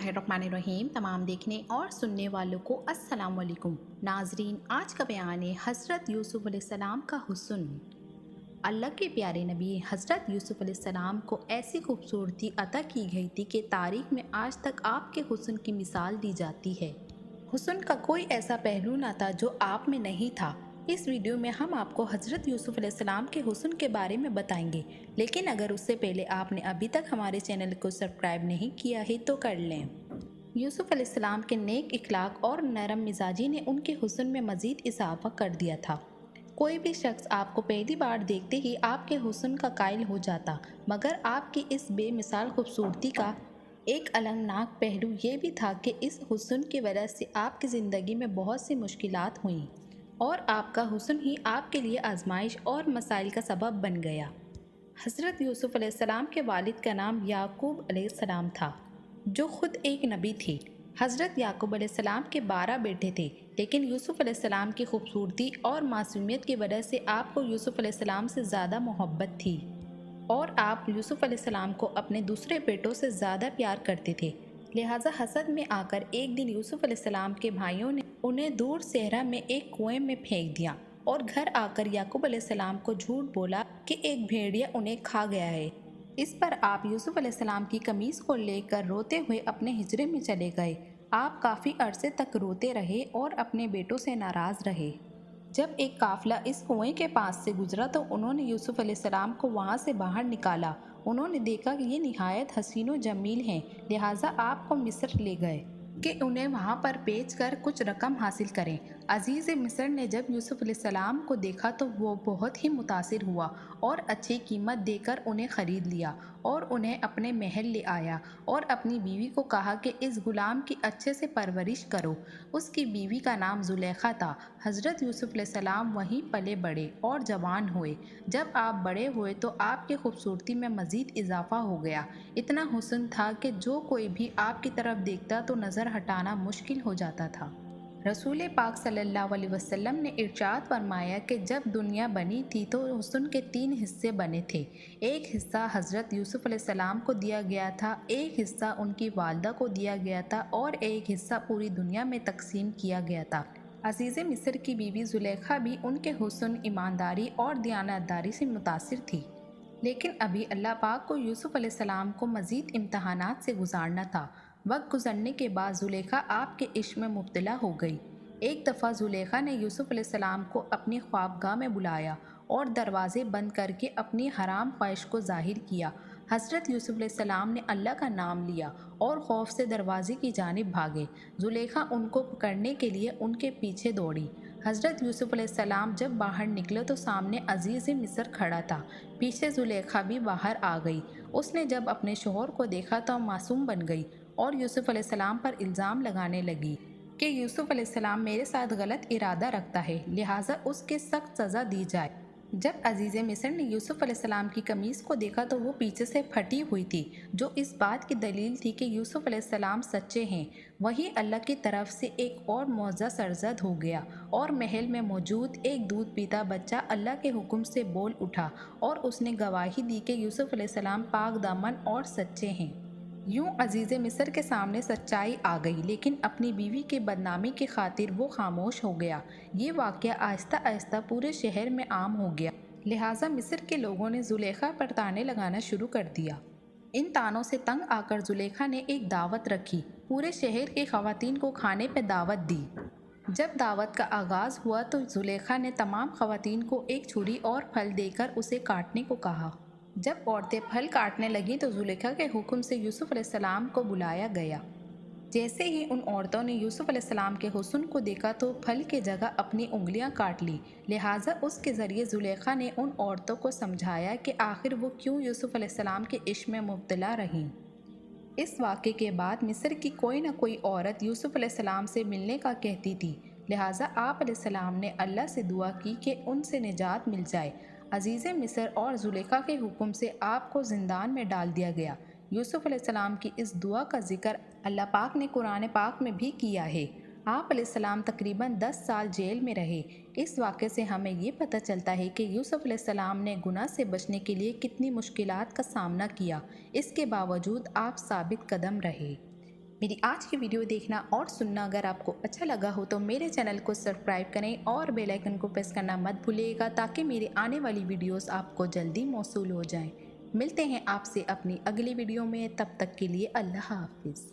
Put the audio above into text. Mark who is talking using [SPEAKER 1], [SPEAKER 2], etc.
[SPEAKER 1] बिस्मिल्लाहिर्रहमानिर्रहीम। तमाम देखने और सुनने वालों को अस्सलाम वालेकुम। नाजरीन, आज का बयान है हज़रत यूसुफ़ अलैहिस्सलाम का हुस्न। अल्लाह के प्यारे नबी हज़रत यूसुफ़ अलैहिस्सलाम को ऐसी खूबसूरती अता की गई थी कि तारीख़ में आज तक आपके हुस्न की मिसाल दी जाती है। हुस्न का कोई ऐसा पहलू ना था जो आप में नहीं था। इस वीडियो में हम आपको हज़रत यूसुफ़ अलैहिस्सलाम के हुस्न के बारे में बताएंगे, लेकिन अगर उससे पहले आपने अभी तक हमारे चैनल को सब्सक्राइब नहीं किया है तो कर लें। यूसुफ़ अलैहिस्सलाम के नेक इखलाक और नरम मिजाजी ने उनके हुस्न में मज़ीद इजाफा कर दिया था। कोई भी शख्स आपको पहली बार देखते ही आपके हुस्न का कायल हो जाता, मगर आपकी इस बेमिसाल खूबसूरती का एक अलंगनाक पहलू ये भी था कि इस हुस्न की वजह से आपकी ज़िंदगी में बहुत सी मुश्किलात हुईं और आपका हुस्न ही आपके लिए आजमाइश और मसाइल का सबब बन गया। हज़रत यूसुफ़ अलैहिस्सलाम के वालिद का नाम याकूब अलैहिस्सलाम था, जो खुद एक नबी थे। हज़रत याकूब अलैहिस्सलाम के 12 बेटे थे, लेकिन यूसुफ़ अलैहिस्सलाम की खूबसूरती और मासूमियत की वजह से आपको यूसुफ़ अलैहिस्सलाम से ज़्यादा मोहब्बत थी और आप यूसुफ़ अलैहिस्सलाम को अपने दूसरे बेटों से ज़्यादा प्यार करते थे। लिहाजा हसद में आकर एक दिन यूसुफ़ अलैहिस्सलाम के भाइयों ने उन्हें दूर सहरा में एक कुएं में फेंक दिया और घर आकर याकूब अलैहिस्सलाम को झूठ बोला कि एक भेड़िया उन्हें खा गया है। इस पर आप यूसुफ़ अलैहिस्सलाम की कमीज़ को लेकर रोते हुए अपने हिजरे में चले गए। आप काफ़ी अरसे तक रोते रहे और अपने बेटों से नाराज़ रहे। जब एक काफ़िला इस कुएं के पास से गुजरा तो उन्होंने यूसुफ़ अलैहिस्सलाम को वहां से बाहर निकाला। उन्होंने देखा कि ये निहायत हसीन व जमील हैं, लिहाजा आपको मिस्र ले गए कि उन्हें वहां पर बेच कर कुछ रकम हासिल करें। अजीज़ मिस्र ने जब यूसुफ़ अलैहिस्सलाम को देखा तो वो बहुत ही मुतासिर हुआ और अच्छी कीमत देकर उन्हें ख़रीद लिया और उन्हें अपने महल ले आया और अपनी बीवी को कहा कि इस गुलाम की अच्छे से परवरिश करो। उसकी बीवी का नाम जुलेखा था। हज़रत यूसुफ़ अलैहिस्सलाम वहीं पले बड़े और जवान हुए। जब आप बड़े हुए तो आपकी खूबसूरती में मज़ीद इजाफा हो गया। इतना हुस्न था कि जो कोई भी आपकी तरफ देखता तो नज़र हटाना मुश्किल हो जाता था। रसूल पाक सल्लल्लाहु अलैहि वसल्लम ने इरशाद फरमाया कि जब दुनिया बनी थी तो हुस्न के 3 हिस्से बने थे। एक हिस्सा हज़रत यूसुफ़ अलैहिस्सलाम को दिया गया था, एक हिस्सा उनकी वालदा को दिया गया था और एक हिस्सा पूरी दुनिया में तकसीम किया गया था। अजीज़ मिस्र की बीवी जुलेखा भी उनके हुस्न, ईमानदारी और दयानतदारी से मुतासिर थी। लेकिन अभी अल्लाह पाक को यूसुफ़ अलैहिस्सलाम को मज़ीद इम्तहानात से गुजारना था। वक्त गुजरने के बाद जुलेखा आपके इश्क में मुब्तला हो गई। एक दफ़ा जुलेखा ने यूसुफ़ अलैहिस्सलाम को अपनी ख्वाबगाह में बुलाया और दरवाज़े बंद करके अपनी हराम ख्वाहिश को ज़ाहिर किया। हज़रत यूसुफ़ अलैहिस्सलाम ने अल्लाह का नाम लिया और खौफ से दरवाजे की जानिब भागे। जुलेखा उनको पकड़ने के लिए उनके पीछे दौड़ी। हज़रत यूसुफ़ अलैहिस्सलाम जब बाहर निकले तो सामने अजीज़ मिस्र खड़ा था। पीछे जुलेखा भी बाहर आ गई। उसने जब अपने शोहर को देखा तो मासूम बन गई और यूसुफ़ अलैहिस्सलाम पर इल्ज़ाम लगाने लगी कि यूसुफ़ अलैहिस्सलाम मेरे साथ गलत इरादा रखता है, लिहाजा उसके सख्त सज़ा दी जाए। जब अजीज़ मिस्र ने यूसुफ़ अलैहिस्सलाम की कमीज़ को देखा तो वो पीछे से फटी हुई थी, जो इस बात की दलील थी कि यूसुफ़ अलैहिस्सलाम सच्चे हैं। वहीं अल्लाह की तरफ से एक और मौज़ा सरज़द हो गया और महल में मौजूद एक दूध पीता बच्चा अल्लाह के हुक्म से बोल उठा और उसने गवाही दी कि यूसुफ़ अलैहिस्सलाम पाक दामन और सच्चे हैं। यूं अजीज़ मिस्र के सामने सच्चाई आ गई, लेकिन अपनी बीवी की बदनामी की खातिर वो खामोश हो गया। ये वाक़या आहिस्ता आहिस्ता पूरे शहर में आम हो गया, लिहाजा मिस्र के लोगों ने जुलेखा पर ताने लगाना शुरू कर दिया। इन तानों से तंग आकर जुलेखा ने एक दावत रखी। पूरे शहर की ख़वातीन को खाने पर दावत दी। जब दावत का आगाज़ हुआ तो जुलेखा ने तमाम ख़वातीन को एक छुरी और फल देकर उसे काटने को कहा। जब औरतें फल काटने लगीं तो जुलेखा के हुक्म से यूसुफ़ अलैहिस्सलाम को बुलाया गया। जैसे ही उन औरतों ने यूसुफ़ अलैहिस्सलाम के हुस्न को देखा तो फल की जगह अपनी उंगलियां काट ली। लिहाजा उसके ज़रिए जुलेखा ने उन औरतों को समझाया कि आखिर वो क्यों यूसुफ़ अलैहिस्सलाम के इश्क में मुब्तला रहीं। इस वाक़े के बाद मिस्र की कोई न कोई औरत यूसुफ़ अलैहिस्सलाम से मिलने का कहती थी। लिहाजा आप अलैहिस्सलाम ने अल्लाह से दुआ की कि उनसे निजात मिल जाए। अजीज़ मिस्र और जुलेखा के हुक्म से आपको ज़िंदान में डाल दिया गया। यूसुफ़ अलैहिस्सलाम की इस दुआ का जिक्र अल्लाह पाक ने कुरान पाक में भी किया है। आप अलैहिस्सलाम तकरीबन 10 साल जेल में रहे। इस वाक़े से हमें ये पता चलता है कि यूसुफ़ अलैहिस्सलाम ने गुनाह से बचने के लिए कितनी मुश्किलात का सामना किया। इसके बावजूद आप साबित कदम रहे। मेरी आज की वीडियो देखना और सुनना अगर आपको अच्छा लगा हो तो मेरे चैनल को सब्सक्राइब करें और बेल आइकन को प्रेस करना मत भूलिएगा ताकि मेरे आने वाली वीडियोस आपको जल्दी मौसूल हो जाएं। मिलते हैं आपसे अपनी अगली वीडियो में, तब तक के लिए अल्लाह हाफिज़।